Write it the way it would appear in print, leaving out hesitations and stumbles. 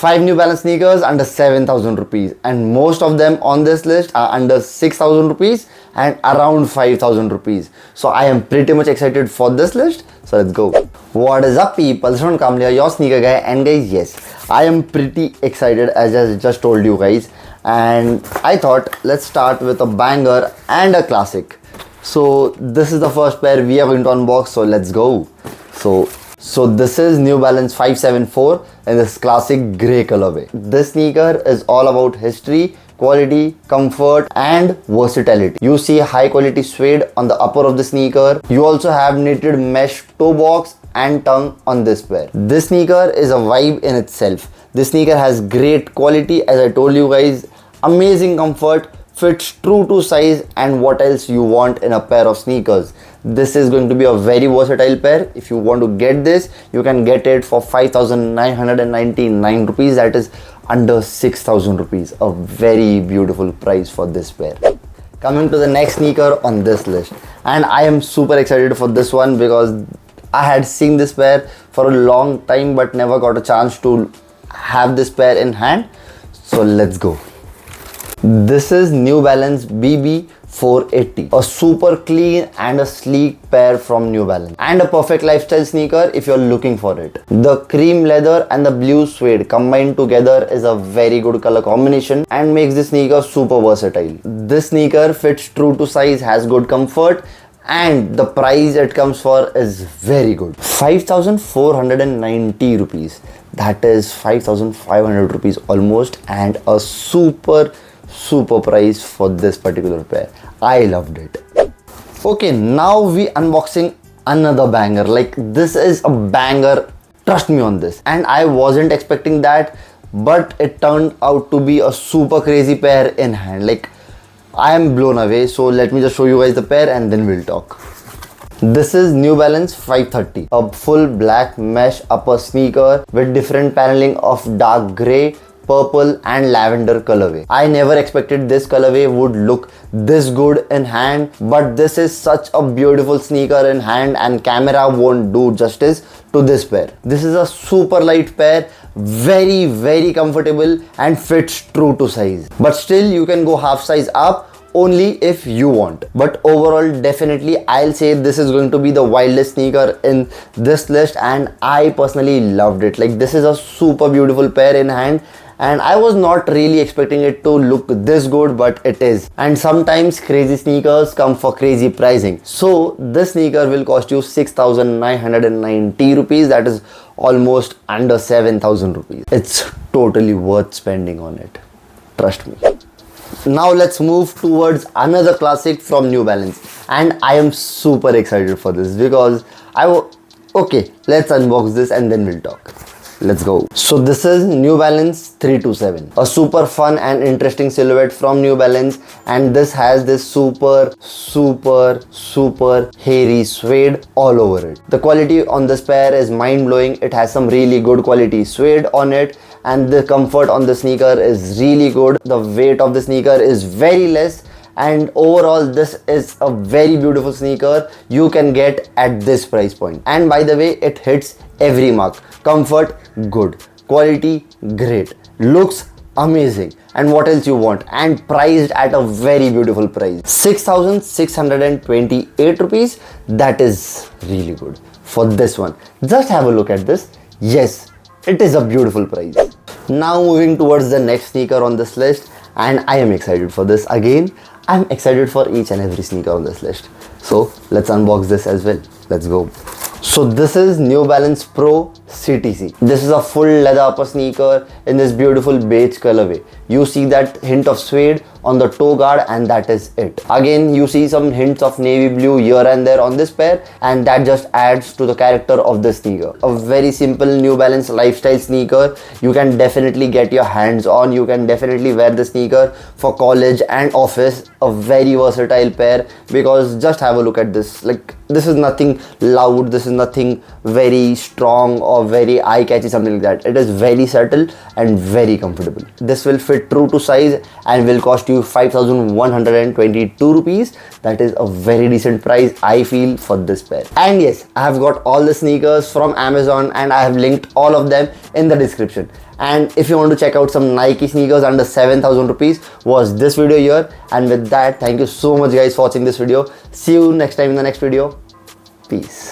5 New Balance sneakers under 7,000 rupees, and most of them on this list are under 6,000 rupees and around 5,000 rupees. So I am pretty much excited for this list. So let's go. What is up, people? This is Kamlia, your sneaker guy, and guys, yes, I am pretty excited as I just told you guys, and I thought let's start with a banger and a classic. So this is the first pair we are going to unbox. So let's go. So this is New Balance 574 in this classic grey colorway. This sneaker is all about history, quality, comfort and versatility. You see high quality suede on the upper of the sneaker. You also have knitted mesh toe box and tongue on this pair. This sneaker is a vibe in itself. This sneaker has great quality, as I told you guys, amazing comfort, fits true to size, and what else you want in a pair of sneakers. This is going to be a very versatile pair. If you want to get this, you can get it for 5,999 rupees. That is under 6,000 rupees. A very beautiful price for this pair. Coming to the next sneaker on this list, and I am super excited for this one because I had seen this pair for a long time but never got a chance to have this pair in hand. So let's go. This is New Balance BB 480, a super clean and a sleek pair from New Balance, and a perfect lifestyle sneaker if you're looking for it. The cream leather and the blue suede combined together is a very good color combination and makes the sneaker super versatile. This sneaker fits true to size, has good comfort, and the price it comes for is very good. 5,490 rupees. That is 5,500 rupees almost, and a super price for this particular pair. I loved it. Okay, now we unboxing another banger. Like, this is a banger, trust me on this, and I wasn't expecting that, but it turned out to be a super crazy pair in hand. Like, I am blown away. So let me just show you guys the pair and then we'll talk. This is New Balance 530, a full black mesh upper sneaker with different paneling of dark grey, purple and lavender colorway. I never expected this colorway would look this good in hand, but this is such a beautiful sneaker in hand and camera won't do justice to this pair. This is a super light pair, very comfortable and fits true to size, but still you can go half size up only if you want. But overall, definitely I'll say this is going to be the wildest sneaker in this list, and I personally loved it. Like, this is a super beautiful pair in hand, and I was not really expecting it to look this good, but it is. And sometimes crazy sneakers come for crazy pricing. So this sneaker will cost you 6,990 rupees. That is almost under 7,000 rupees. It's totally worth spending on it. Trust me. Now let's move towards another classic from New Balance, and I am super excited for this because okay, let's unbox this and then we'll talk. Let's go. So this is New Balance 327, a super fun and interesting silhouette from New Balance, and this has this super hairy suede all over it. The quality on this pair is mind-blowing. It has some really good quality suede on it, and the comfort on the sneaker is really good. The weight of the sneaker is very less, and overall this is a very beautiful sneaker you can get at this price point. And by the way, it hits every mark. Comfort, good. Quality, great. Looks amazing. And what else you want? And priced at a very beautiful price. 6,628 rupees. That is really good for this one. Just have a look at this. Yes, it is a beautiful price. Now moving towards the next sneaker on this list, and I am excited for this. Again, I'm excited for each and every sneaker on this list. So let's unbox this as well. Let's go. So this is New Balance Pro CTC. This is a full leather upper sneaker in this beautiful beige colorway. You see that hint of suede on the toe guard, and that is it. Again, you see some hints of navy blue here and there on this pair, and that just adds to the character of the sneaker. A very simple New Balance lifestyle sneaker. You can definitely get your hands on. You can definitely wear the sneaker for college and office. A very versatile pair, because just have a look at this. Like, this is nothing loud. This is nothing very strong or very eye-catchy, something like that. It is very subtle and very comfortable. This will fit true to size and will cost you 5,122 rupees. That is a very decent price, I feel, for this pair. And yes, I have got all the sneakers from Amazon, and I have linked all of them in the description. And if you want to check out some Nike sneakers under 7,000 rupees, watch this video here. And with that, thank you so much guys for watching this video. See you next time in the next video. Peace.